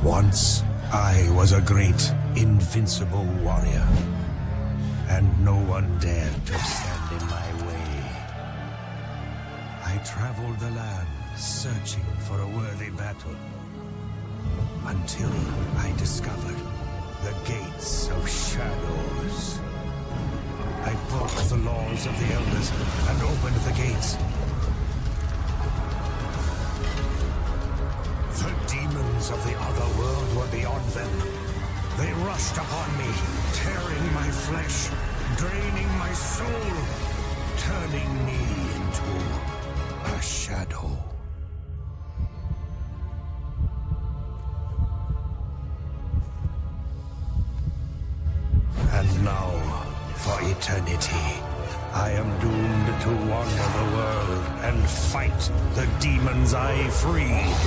Once, I was a great, invincible warrior, and no one dared to stand in my way. I traveled the land, searching for a worthy battle, until I discovered the Gates of Shadows. I broke the laws of the Elders and opened the gates. The demons of the other world were beyond them. They rushed upon me, tearing my flesh, draining my soul, turning me into a shadow. And now, for eternity, I am doomed to wander the world and fight the demons I freed.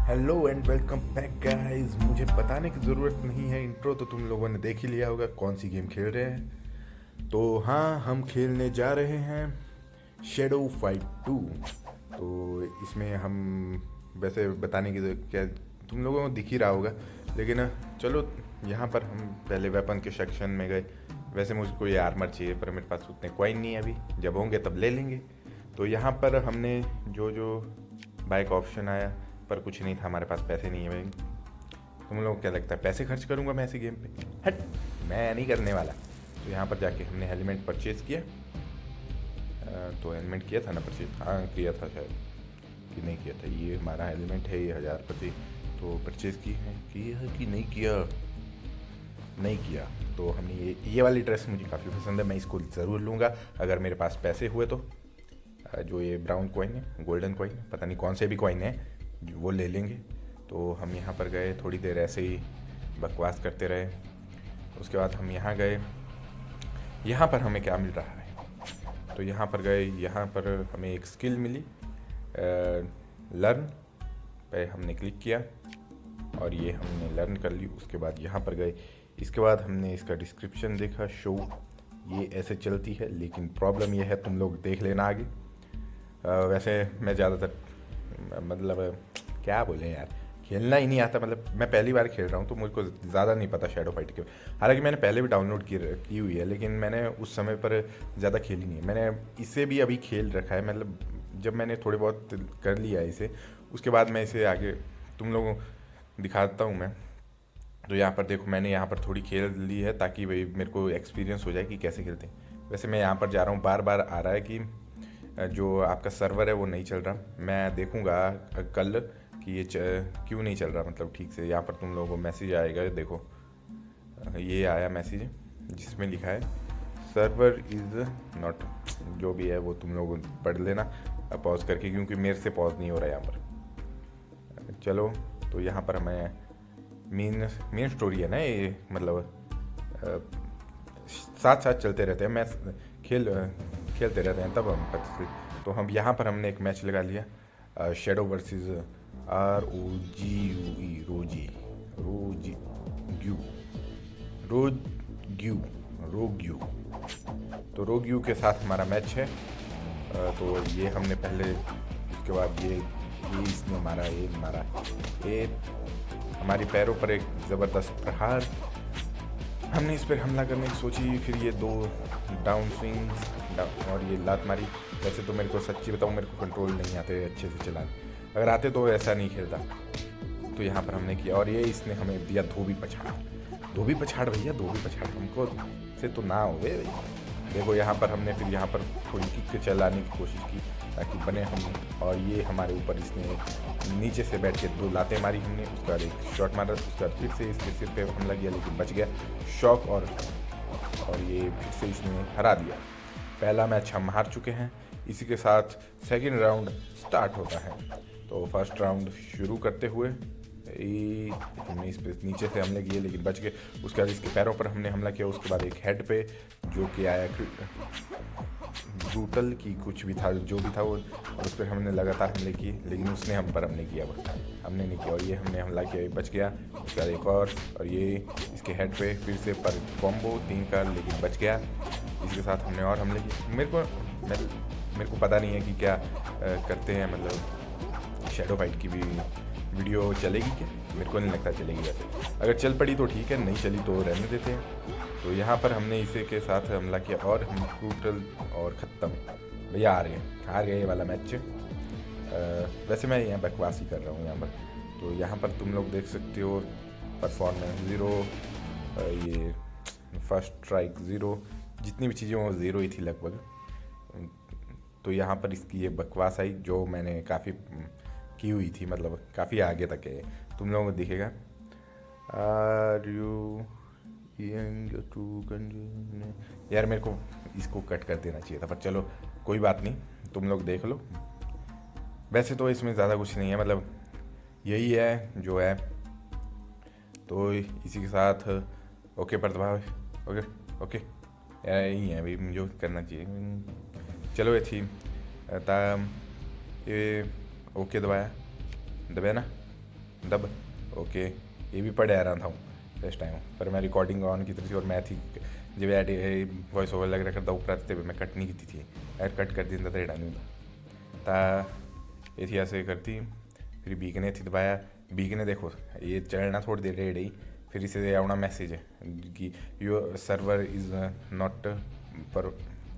Hello and welcome back guys. मुझे बताने की ज़रूरत नहीं है, intro तो तुम लोगों ने देख ही लिया होगा कौन सी गेम खेल रहे हैं। तो हाँ, हम खेलने जा रहे हैं शैडो फाइट 2। तो इसमें हम वैसे बताने की क्या तुम लोगों को दिख ही रहा होगा, लेकिन चलो यहाँ पर हम पहले वेपन के सेक्शन में गए। वैसे मुझको ये आर्मर चाहिए पर मेरे पास उतने कॉइन नहीं है, अभी जब होंगे तब ले लेंगे। तो यहाँ पर हमने जो बाइक ऑप्शन आया पर कुछ नहीं था, हमारे पास पैसे नहीं है भाई। तुम लोगों को क्या लगता है पैसे खर्च करूंगा मैं ऐसी गेम पे? हट, मैं नहीं करने वाला। तो यहाँ पर जाके हमने हेलमेट परचेज़ किया। तो हेलमेट किया था ना परचेज? हाँ किया था शायद, कि नहीं किया था। ये हमारा हेलमेट है, ये 1000 रुपये तो परचेज़ की है कि नहीं किया। नहीं किया तो हमने ये वाली ड्रेस मुझे काफ़ी पसंद है, मैं इसको ज़रूर लूँगा अगर मेरे पास पैसे हुए तो। जो ये ब्राउन कॉइन है, गोल्डन कॉइन, पता नहीं कौन से भी कॉइन है, वो ले लेंगे। तो हम यहाँ पर गए, थोड़ी देर ऐसे ही बकवास करते रहे। उसके बाद हम यहाँ गए। यहाँ पर हमें क्या मिल रहा है? तो यहाँ पर गए, यहाँ पर हमें एक स्किल मिली, लर्न पे हमने क्लिक किया और ये हमने लर्न कर ली। उसके बाद यहाँ पर गए, इसके बाद हमने इसका डिस्क्रिप्शन देखा, शो ये ऐसे चलती है, लेकिन प्रॉब्लम ये है, तुम लोग देख लेना आगे। वैसे मैं ज़्यादातर मतलब क्या बोले यार, खेलना ही नहीं आता। मतलब मैं पहली बार खेल रहा हूँ तो मुझको ज़्यादा नहीं पता शैडो फाइट के। हालांकि मैंने पहले भी डाउनलोड की हुई है, लेकिन मैंने उस समय पर ज़्यादा खेली नहीं है। मैंने इसे भी अभी खेल रखा है, मतलब जब मैंने थोड़ी बहुत कर लिया इसे, उसके बाद मैं इसे आगे तुम लोगों को दिखाता हूँ मैं। तो यहाँ पर देखो, मैंने यहाँ पर थोड़ी खेल ली है ताकि भाई मेरे को एक्सपीरियंस हो जाए कि कैसे खेलते हैं। वैसे मैं यहाँ पर जा रहा हूँ, बार बार आ रहा है कि जो आपका सर्वर है वो नहीं चल रहा। मैं देखूंगा कल कि ये क्यों नहीं चल रहा, मतलब ठीक से। यहाँ पर तुम लोगों को मैसेज आएगा, देखो ये आया मैसेज जिसमें लिखा है सर्वर इज़ नॉट, जो भी है वो तुम लोग पढ़ लेना पॉज करके, क्योंकि मेरे से पॉज नहीं हो रहा है यहाँ पर। चलो, तो यहाँ पर हमें मेन स्टोरी है ना ये, मतलब साथ साथ चलते रहते हैं, मैं खेलते रहते हैं तब हम पता। तो हम यहाँ पर हमने एक मैच लगा लिया, शैडो वर्सेस रोग्यू। तो रोग्यू के साथ हमारा मैच है। तो ये हमने पहले, उसके बाद ये इसने मारा, ये हमारी पैरों पर एक ज़बरदस्त प्रहार। हमने इस पर हमला करने की सोची, फिर ये 2 डाउन स्विंग्स और ये लात मारी। वैसे तो मेरे को सच्ची बताऊँ, मेरे को कंट्रोल नहीं आते अच्छे से चलाने, अगर आते तो ऐसा नहीं खेलता। तो यहाँ पर हमने किया और ये इसने हमें दिया धोबी पछाड़। धोबी पछाड़ भैया, धोबी पछाड़ हमको से तो ना हो गए। देखो यहाँ पर हमने फिर यहाँ पर थोड़ी किक चलाने की कोशिश की ताकि बने हम, और ये हमारे ऊपर इसने नीचे से बैठ के 2 लातें मारी हमने। उसके बाद एक शॉट मारा, उसके बाद फिर से इसके सिर पे हमला किया लेकिन बच गया शॉक, और ये फिर से इसने हरा दिया। पहला मैच हम हार चुके हैं। इसी के साथ सेकंड राउंड स्टार्ट होता है। तो फर्स्ट राउंड शुरू करते हुए हमने इस पे नीचे से हमले किए लेकिन बच गए। उसके बाद इसके पैरों पर हमने हमला किया। उसके बाद एक हेड पे जो कि आया ब्रूटल की कुछ भी था जो भी था वो, और उस पर हमने लगातार हमले किए लेकिन उसने हम पर हमले किया, हमने नहीं किया। और ये हमने हमला किया, बच गया। उसके बाद एक और ये इसके हेड पे फिर से पर कॉम्बो 3 का लेकिन बच गया। इसके साथ हमने और हमले किए। मेरे को पता नहीं है कि क्या करते हैं, मतलब शैडो फाइट की भी वीडियो चलेगी क्या? मेरे को नहीं लगता चलेगी। वैसे अगर चल पड़ी तो ठीक है, नहीं चली तो रहने देते हैं। तो यहाँ पर हमने इसी के साथ हमला किया और हम ब्रूटल और ख़त्म। भैया हार गए ये वाला मैच। वैसे मैं यहाँ बकवास ही कर रहा हूँ यहाँ पर। तो यहाँ पर तुम लोग देख सकते हो परफॉर्मेंस 0, ये फर्स्ट स्ट्राइक 0, जितनी भी चीज़ें वो 0 ही थी लगभग। तो यहाँ पर इसकी ये बकवास आई जो मैंने काफ़ी की हुई थी, मतलब काफ़ी आगे तक है। तुम लोगों को दिखेगा आर यू यार, मेरे को इसको कट कर देना चाहिए था, पर चलो कोई बात नहीं, तुम लोग देख लो। वैसे तो इसमें ज़्यादा कुछ नहीं है, मतलब यही है जो है। तो इसी के साथ ओके पर दबाओ, ओके यही है अभी जो करना चाहिए। चलो ये थी ये ओके दबाया ना, दब ओके। ये भी पढ़े आ रहा था इस टाइम पर मैं रिकॉर्डिंग ऑन की तरह से, और मैं थी जब ऐड वॉइस ओवर लग रहा करता ऊपर मैं कट नहीं की थी, ऐड कट कर दी था नहीं था ये थी ऐसे करती। फिर बीकने थी दबाया, बीकने देखो ये चढ़ना छोड़ दे रेड ही। फिर इसे आना मैसेज है कि योर सर्वर इज़ नॉट पर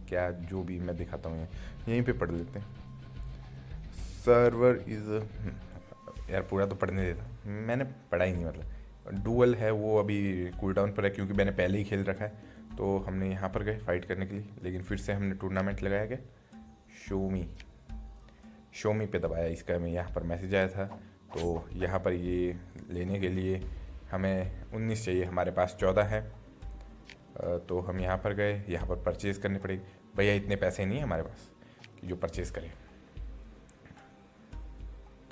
क्या जो भी मैं दिखाता हूँ यहीं पे पढ़ लेते हैं। सर्वर इज़ यार पूरा तो पढ़ने देता, मैंने पढ़ा ही नहीं, मतलब डुअल है वो अभी कूल डाउन पर है क्योंकि मैंने पहले ही खेल रखा है। तो हमने यहाँ पर गए फाइट करने के लिए, लेकिन फिर से हमने टूर्नामेंट लगाया गया। शो मी पे दबाया, इसका मैं यहाँ पर मैसेज आया था। तो यहाँ पर ये लेने के लिए हमें 19 चाहिए, हमारे पास 14 है। तो हम यहाँ पर गए, यहाँ पर परचेज़ करनी पड़ेगी। भैया इतने पैसे नहीं है हमारे पास कि जो परचेज़ करें।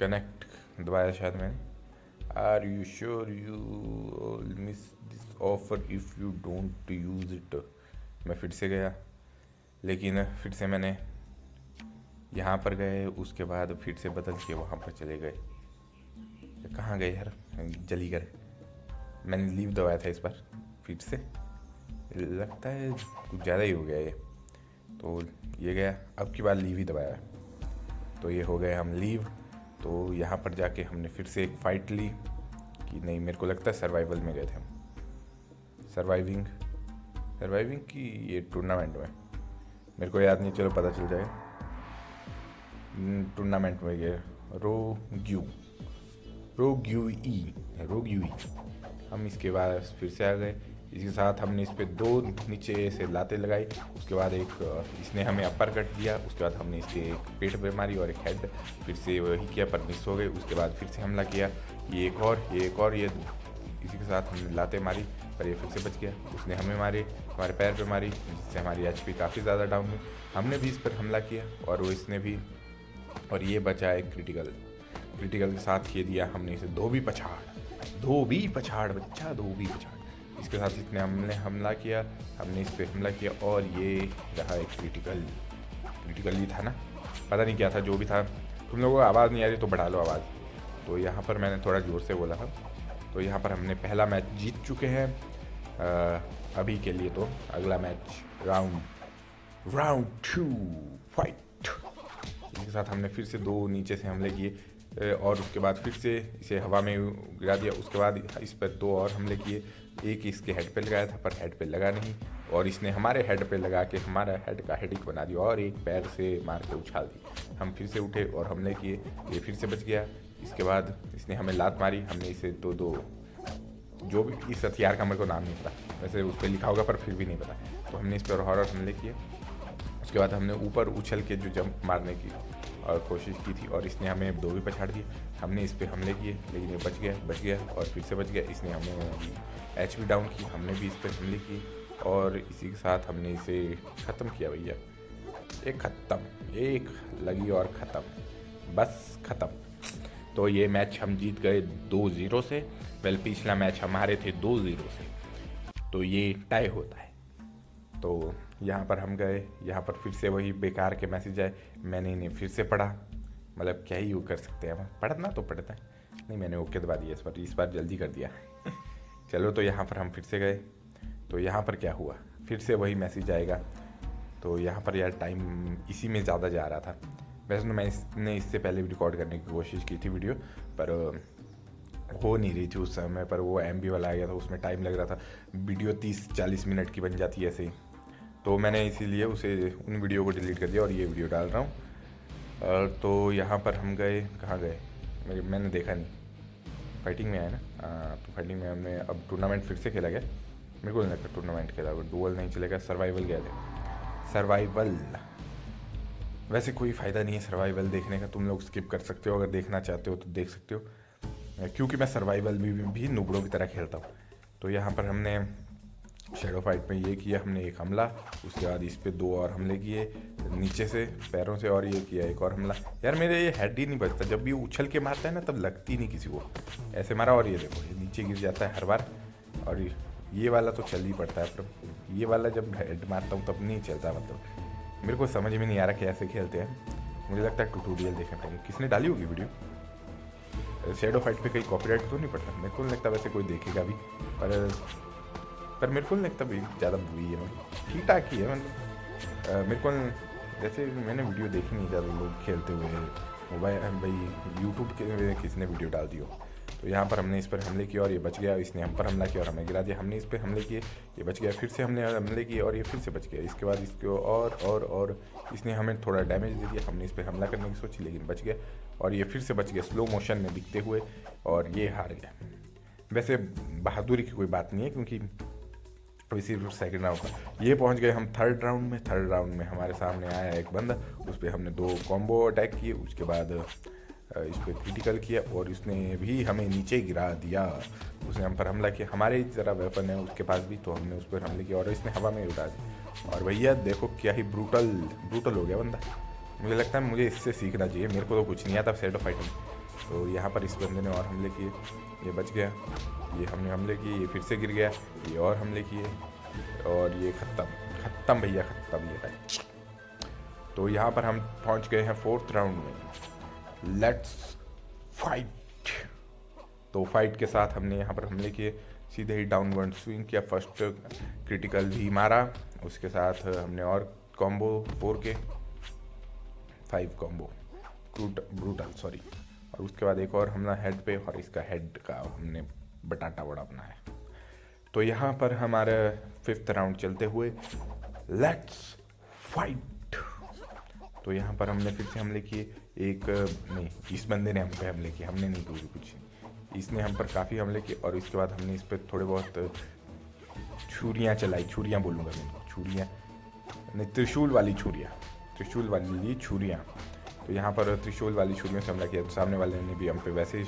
कनेक्ट दबाया शायद मैंने। Are you sure you miss this offer if you don't use it. मैं फिर से गया, लेकिन फिर से मैंने यहाँ पर गए, उसके बाद फिर से बदल के वहाँ पर चले गए। कहाँ गए यार, जली कर मैंने लीव दबाया था इस बार, फिर से लगता है कुछ ज़्यादा ही हो गया ये। तो ये गया, अब की बार लीव ही दबाया, तो ये हो गए हम लीव। तो यहाँ पर जाके हमने फिर से एक फ़ाइट ली कि नहीं, मेरे को लगता है सर्वाइवल में गए थे हम, सर्वाइविंग की ये टूर्नामेंट में, मेरे को याद नहीं, चलो पता चल जाएगा। टूर्नामेंट में गए रोग्यूई। हम इसके बाद फिर से आ गए। इसके साथ हमने इस पर 2 नीचे से लातें लगाई। उसके बाद एक इसने हमें अपर कट दिया। उसके बाद हमने इसके एक पेट पे मारी और एक हेड, फिर से वही किया पर मिस हो गए। उसके बाद फिर से हमला किया, ये एक और ये इसी के साथ हमने लातें मारी पर ये फिर से बच गया। उसने हमें मारे, हमारे पैर पे मारी, जिससे हमारी एचपी काफ़ी ज़्यादा डाउन हुई। हमने भी इस पर हमला किया और वो इसने भी, और ये बचा एक क्रिटिकल के साथ ये दिया हमने इसे धोबी पछाड़ बच्चा। इसके साथ इसने हमने हमला किया, हमने इस पर हमला किया और ये रहा एक क्रिटिकल ही था ना, पता नहीं क्या था, जो भी था। तुम लोगों को आवाज़ नहीं आ रही तो बढ़ा लो आवाज़। तो यहाँ पर मैंने थोड़ा ज़ोर से बोला था। तो यहाँ पर हमने पहला मैच जीत चुके हैं अभी के लिए। तो अगला मैच राउंड 2 फाइट। इसके साथ हमने फिर से 2 नीचे से हमले किए और उसके बाद फिर से इसे हवा में गिरा दिया। उसके बाद इस पर 2 और हमले किए। एक इसके हेड पे लगाया था पर हेड पे लगा नहीं, और इसने हमारे हेड पे लगा के हमारा हेड का हेडिक बना दिया और एक पैर से मार के उछाल दी। हम फिर से उठे और हमले किए, ये फिर से बच गया। इसके बाद इसने हमें लात मारी, हमने इसे दो जो भी इस हथियार का मेरे को नाम नहीं पता, वैसे उस पर लिखा होगा पर फिर भी नहीं पता, तो हमने इस पर और हमले किए। उसके बाद हमने ऊपर उछल के जो जंप मारने की और कोशिश की थी और इसने हमें दो भी पछाड़ दिए। हमने इस पर हमले किए लेकिन ये बच गया और फिर से बच गया। इसने हमें HP डाउन की, हमने भी इस पर हमले किए और इसी के साथ हमने इसे ख़त्म किया भैया। एक लगी और ख़त्म, बस ख़त्म। तो ये मैच हम जीत गए 2-0 से। वेल पिछला मैच हमारे थे 2-0 से, तो ये टाई होता है। तो यहाँ पर हम गए, यहाँ पर फिर से वही बेकार के मैसेज आए। मैंने इन्हें फिर से पढ़ा, मतलब क्या ही वो कर सकते हैं, पढ़ना तो पड़ता है। नहीं, मैंने ओके दबा दिया इस बार जल्दी कर दिया। चलो, तो यहाँ पर हम फिर से गए, तो यहाँ पर क्या हुआ, फिर से वही मैसेज आएगा। तो यहाँ पर यार टाइम इसी में ज़्यादा जा रहा था। वैसे तो मैंने इससे पहले भी रिकॉर्ड करने की कोशिश की थी वीडियो, पर हो नहीं रही थी उस समय पर। वो MB वाला आ गया था, उसमें टाइम लग रहा था। वीडियो 30-40 मिनट की बन जाती है ऐसे ही। तो मैंने इसीलिए उन वीडियो को डिलीट कर दिया और ये वीडियो डाल रहा हूँ। तो यहाँ पर हम गए, कहाँ गए मैंने देखा नहीं, फाइटिंग में आया ना। तो फाइटिंग में हमने अब टूर्नामेंट फिर से खेला गया। मेरे को नहीं लगता टूर्नामेंट खेला, डुअल नहीं चलेगा, सर्वाइवल गया थे। सर्वाइवल वैसे कोई फ़ायदा नहीं है सर्वाइवल देखने का, तुम लोग स्किप कर सकते हो, अगर देखना चाहते हो तो देख सकते हो, क्योंकि मैं सर्वाइवल भी नुबड़ों की तरह खेलता हूँ। तो यहाँ पर हमने शैडो फाइट में ये किया, हमने एक हमला, उसके बाद इस पे 2 और हमले किए नीचे से पैरों से, और ये किया एक और हमला। यार मेरे ये हेड ही नहीं बचता, जब भी उछल के मारता है ना तब लगती नहीं किसी को। ऐसे मारा और ये देखो ये नीचे गिर जाता है हर बार। और ये वाला तो चल ही पड़ता है, पर ये वाला जब हेड मारता हूँ तब नहीं चलता। मतलब मेरे को समझ में नहीं आ रहा कैसे खेलते हैं, मुझे लगता है ट्यूटोरियल देखना पड़ेगा। किसने डाली होगी वीडियो? शैडो फाइट पे कहीं कॉपीराइट तो नहीं पड़ता? मेरे को नहीं लगता वैसे कोई देखेगा भी, पर मेरे को नहीं लगता भाई ज़्यादा बुरी है, मतलब ठीक ठाक ही है। मतलब मेरे को जैसे मैंने वीडियो देखी नहीं ज़्यादा लोग खेलते हुए मोबाइल, भाई यूट्यूब के किसी ने वीडियो डाल दी हो। तो यहाँ पर हमने इस पर हमले किए और ये बच गया, इसने हम पर हमला किया और हमें गिरा दिया। हमने इस पर हमले किए, ये बच गया, फिर से हमने हमले किए और ये फिर से बच गया। इसके बाद इसको और इसने हमें थोड़ा डैमेज दे दिया। हमने इस पर हमला करने की सोची लेकिन बच गया और ये फिर से बच गया स्लो मोशन में दिखते हुए, और ये हार गया। वैसे बहादुरी की कोई बात नहीं है, क्योंकि अभी सिर्फ सेकंड राउंड का। ये पहुंच गए हम थर्ड राउंड में हमारे सामने आया एक बंदा, उस पर हमने 2 कॉम्बो अटैक किए। उसके बाद इस पर क्रिटिकल किया और उसने भी हमें नीचे गिरा दिया। उसने हम पर हमला किया, हमारे जरा वेपन है उसके पास भी, तो हमने उस पर हमले किया और इसने हवा में उड़ा दिया। और भैया देखो क्या ही ब्रूटल हो गया बंदा। मुझे लगता है मुझे इससे सीखना चाहिए, मेरे को तो कुछ नहीं आता शैडो फाइट में। तो यहाँ पर इस बंदे ने और हमले किए, ये बच गया, ये हमने हमले किए, ये फिर से गिर गया, ये और हमले किए और ये ख़त्म भैया ख़त्म ये मैच। तो यहाँ पर हम पहुँच गए हैं 4th राउंड में। Let's fight. तो फाइट के साथ हमने यहाँ पर हमले किए, सीधे ही डाउनवर्ड स्विंग किया, फर्स्ट क्रिटिकल भी मारा। उसके साथ हमने और कॉम्बो 4 के 5 कॉम्बो ब्रूटल सॉरी। और उसके बाद एक और हमला हेड पे, और इसका हेड का हमने बटाटा बड़ा बनाया। तो यहाँ पर हमारे 5th राउंड चलते हुए लेट्स फाइट। तो यहाँ पर हमने फिर से हमले किए, इस बंदे ने हम पे हमले किए, हमने नहीं किया कुछ, इसने हम पर काफ़ी हमले किए। और इसके बाद हमने इस पर थोड़े बहुत छुरियाँ चलाई, छुरियाँ बोलूँगा मैं इनको, छुरियाँ नहीं, त्रिशूल वाली छुरियाँ। तो यहाँ पर त्रिशूल वाली छुरियों से हमला किया, तो सामने वाले ने भी हम पे वैसे ही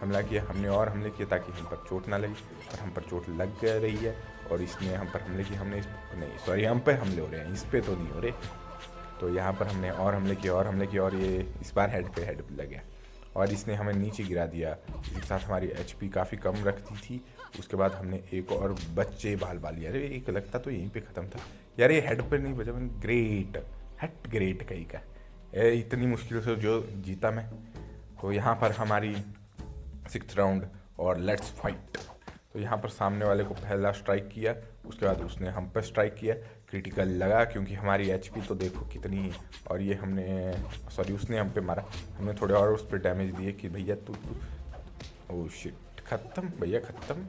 हमला किया। हमने और हमले किए ताकि हम पर चोट ना लगी, और हम पर चोट लग रही है। और इसने हम पर हमले किए, हम पे हमले हो रहे हैं, इस पे तो नहीं हो रहे। तो यहाँ पर हमने और हमले किए और ये इस बार हेड पे लग गया और इसने हमें नीचे गिरा दिया। इसके साथ हमारी HP काफ़ी कम रखती थी। उसके बाद हमने एक और बच्चे बाल लिया। अरे एक लगता तो यहीं पे ख़त्म था यार, ये हेड पर नहीं बजा, मैंने ग्रेट कहीं का इतनी मुश्किल से जो जीता मैं। तो यहाँ पर हमारी 6th राउंड और लेट्स फाइट। तो यहाँ पर सामने वाले को पहला स्ट्राइक किया, उसके बाद उसने हम पर स्ट्राइक किया, क्रिटिकल लगा क्योंकि हमारी HP तो देखो कितनी है। और ये उसने हम पे मारा, हमने थोड़े और उस पर डैमेज दिए कि भैया तू ओह शिट, ख़त्म भैया ख़त्म।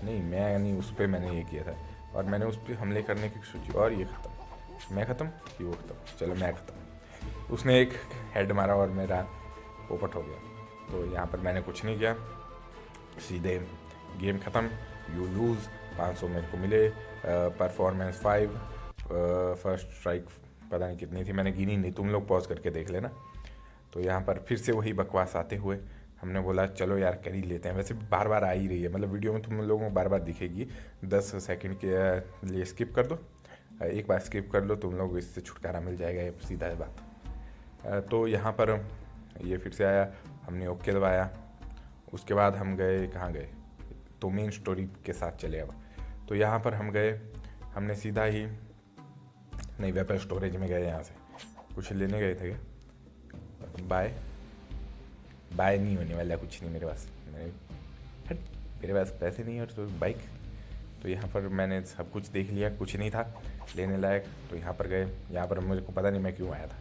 नहीं मैं उस पर मैंने ये किया था और मैंने उस पर हमले करने की सोची और ये ख़त्म, मैं ख़त्म कि वो ख़त्म, चलो मैं ख़त्म। उसने एक हेड मारा और मेरा पोपट हो गया। तो यहाँ पर मैंने कुछ नहीं किया, सीधे गेम ख़त्म, यू लूज़। 500 मेरे को मिले, परफॉर्मेंस 5, फर्स्ट स्ट्राइक पता नहीं कितनी थी, मैंने गिनी नहीं, तुम लोग पॉज करके देख लेना। तो यहाँ पर फिर से वही बकवास आते हुए हमने बोला चलो यार कर ही लेते हैं। वैसे बार बार आ ही रही है, मतलब वीडियो में तुम लोगों को बार बार दिखेगी। 10 सेकंड के लिए स्किप कर दो, एक बार स्किप कर लो, तुम लोग इससे छुटकारा मिल जाएगा, ये सीधा है बात। तो यहाँ पर ये फिर से आया, हमने ओके दबाया। उसके बाद हम गए, कहाँ गए, तो मेन स्टोरी के साथ चले अब। तो यहाँ पर हम गए, हमने सीधा ही नहीं वेपर स्टोरेज में गए, यहाँ से कुछ लेने गए थे क्या, बाय नहीं होने वाला, कुछ नहीं मेरे पास, मेरे पास पैसे नहीं है तो बाइक। तो यहाँ पर मैंने सब कुछ देख लिया, कुछ नहीं था लेने लायक। तो यहाँ पर गए, यहाँ पर मुझे को पता नहीं मैं क्यों आया था,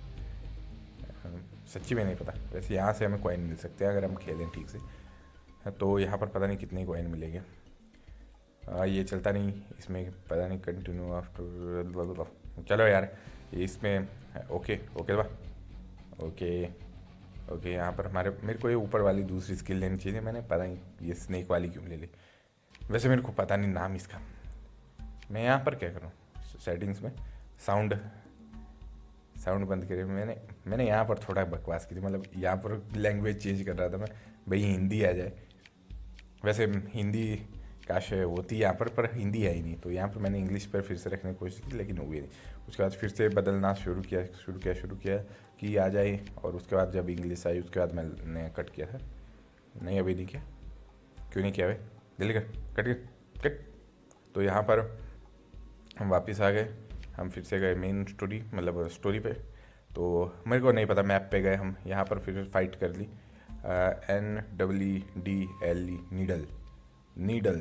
सच्ची में नहीं पता। वैसे यहाँ से हमें कॉइन मिल सकते हैं अगर हम खेलें ठीक से। तो यहाँ पर पता नहीं कितने कॉइन मिलेंगे, ये चलता नहीं इसमें, पता नहीं कंटिन्यू आफ्टर, चलो यार इसमें ओके दबा, ओके। यहाँ पर मेरे को ये ऊपर वाली दूसरी स्किल लेनी चाहिए, मैंने पता नहीं ये स्नेक वाली क्यों ले ली। वैसे मेरे को पता नहीं नाम इसका। मैं यहाँ पर क्या करूँ, सेटिंग्स में साउंड बंद करे। मैंने यहाँ पर थोड़ा बकवास की थी, मतलब यहाँ पर लैंग्वेज चेंज कर रहा था मैं, भाई हिंदी आ जाए। वैसे हिंदी काश होती यहाँ पर हिंदी है ही नहीं, तो यहाँ पर मैंने इंग्लिश पर फिर से रखने की कोशिश की, लेकिन हुई नहीं। उसके बाद फिर से बदलना शुरू किया कि आ जाए, और उसके बाद जब इंग्लिश आई उसके बाद मैंने कट किया था। नहीं अभी नहीं किया, क्यों नहीं किया भाई, जल्दी कर, कट। तो यहाँ पर हम वापस आ गए, हम फिर से गए मेन स्टोरी पे। तो मेरे को नहीं पता, मैप पे गए हम, यहाँ पर फिर फाइट कर ली, NEEDLE नीडल।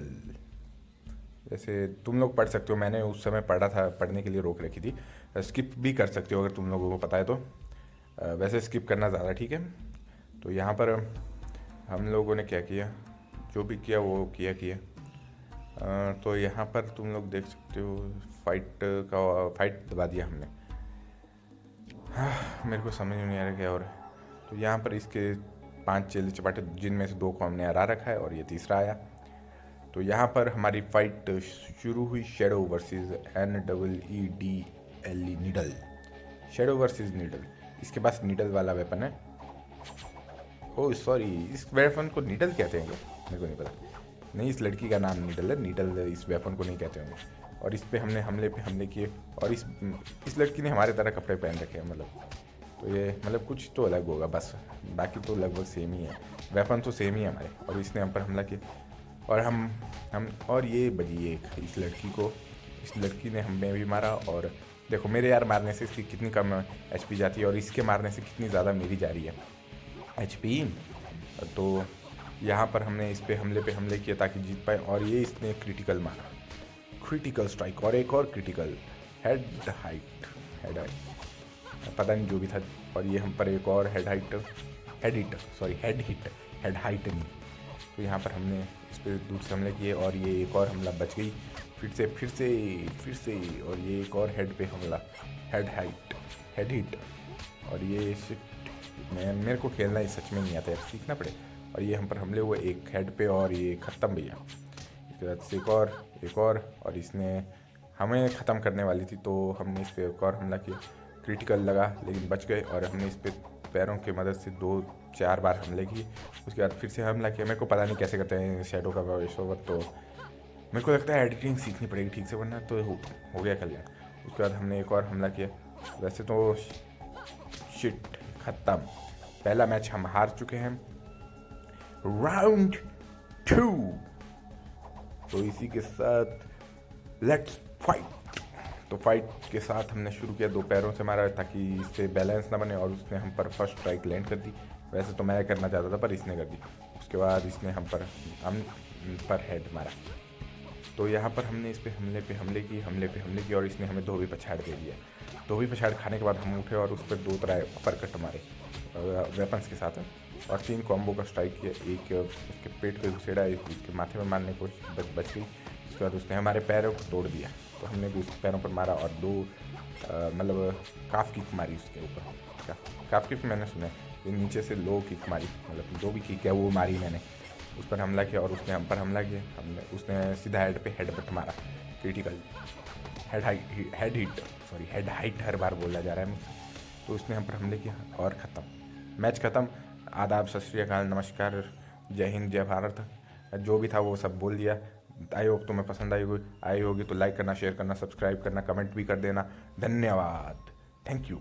जैसे तुम लोग पढ़ सकते हो, मैंने उस समय पढ़ा था, पढ़ने के लिए रोक रखी थी। स्किप भी कर सकते हो अगर तुम लोगों को पता है तो, वैसे स्किप करना ज़्यादा ठीक है। तो यहाँ पर हम लोगों ने क्या किया, जो भी किया वो किया। तो यहाँ पर तुम लोग देख सकते हो फाइट दबा दिया हमने। मेरे को समझ नहीं आ रहा क्या हो रहा है। तो यहाँ पर इसके 5 चेले चपाटे, जिनमें से 2 को हमने हरा रखा है और ये तीसरा आया। तो यहाँ पर हमारी फाइट शुरू हुई, shadow versus NEEDLE needle, shadow versus needle. इसके पास नीडल वाला वेपन है। ओह सॉरी, इस वेपन को नीडल कहते हैं क्या, मेरे को नहीं पता। नहीं, इस लड़की का नाम नीडल है, नीडल इस वेपन को नहीं कहते होंगे। और इस पे हमने हमले किए, और इस लड़की ने हमारे तरह कपड़े पहन रखे हैं, तो ये कुछ तो अलग होगा बस, बाकी तो लगभग सेम ही है, वेपन तो सेम ही है हमारे। और इसने हम पर हमला किया, और हम और ये बजी एक इस लड़की ने हमें भी मारा। और देखो मेरे यार मारने से इसकी कितनी कम HP जाती है, और इसके मारने से कितनी ज़्यादा मेरी जा रही है HP। तो यहाँ पर हमने इस पे हमले किए ताकि जीत पाए, और ये इसने क्रिटिकल मारा, क्रिटिकल स्ट्राइक, और एक और क्रिटिकल हेड हाइट, पता नहीं जो भी था। और ये हम पर एक और हेड हाइट नहीं। तो यहाँ पर हमने इस पर दूसरे हमले किए, और ये एक और हमला बच गई, फिर से। और ये एक और हेड पे हमला, हेड हिट। और ये मेरे को खेलना ही सच में नहीं आता है, सीखना पड़े। और ये हम पर हमले हुए एक हेड पे, और ये ख़त्म भैया। इसके बाद से एक और इसने हमें ख़त्म करने वाली थी, तो हमने इस पर एक और हमला किया, क्रिटिकल लगा लेकिन बच गए। और हमने इस पर पैरों की मदद से 2-4 बार हमले किए। उसके बाद फिर से हमला किया। मेरे को पता नहीं कैसे करते हैं शैडो का वॉइस ओवर, तो मेरे को लगता है एडिटिंग सीखनी पड़ेगी ठीक से, वरना तो हो गया कल्याण। उसके बाद हमने एक और हमला किया। वैसे तो शिट, ख़त्म, पहला मैच हम हार चुके हैं, राउंड 2। तो इसी के साथ लेट्स फाइट। तो फाइट के साथ हमने शुरू किया, 2 पैरों से मारा ताकि इससे बैलेंस ना बने, और उसने हम पर फर्स्ट स्ट्राइक लैंड कर दी। वैसे तो मैं करना चाहता था पर इसने कर दी। उसके बाद इसने हम पर हेड मारा। तो यहाँ पर हमने इस पे हमले की, और इसने हमें धोबी पछाड़ दे दिया। धोबी पछाड़ खाने के बाद हम उठे और उस पर 2 तरह अपरकट मारे वेपन्स के साथ, और 3 कॉम्बो का स्ट्राइक किया। एक उसके पेट पे घुसेड़ा, एक उसके माथे में मारने को बच गई। उसके बाद उसने हमारे पैरों को तोड़ दिया, तो हमने भी उसके पैरों पर मारा, और 2 काफ किक मारी उसके ऊपर। काफ किक मैंने सुना है, ये नीचे से लो किक मारी, मतलब जो भी किक है वो मारी मैंने, उस पर हमला किया और उसने हम पर हमला किया। हमने उसने सीधा हेड पे हेडबट मारा, क्रिटिकल हेड हाइट हर बार बोला जा रहा है मुझसे। तो उसने हम पर हमले किया और ख़त्म, मैच ख़त्म। आदाब, सत श्री अकाल, नमस्कार, जय हिंद, जय भारत, जो भी था वो सब बोल दिया। आई होप तुम्हें पसंद आई होगी तो लाइक करना, शेयर करना, सब्सक्राइब करना, कमेंट भी कर देना। धन्यवाद, थैंक यू।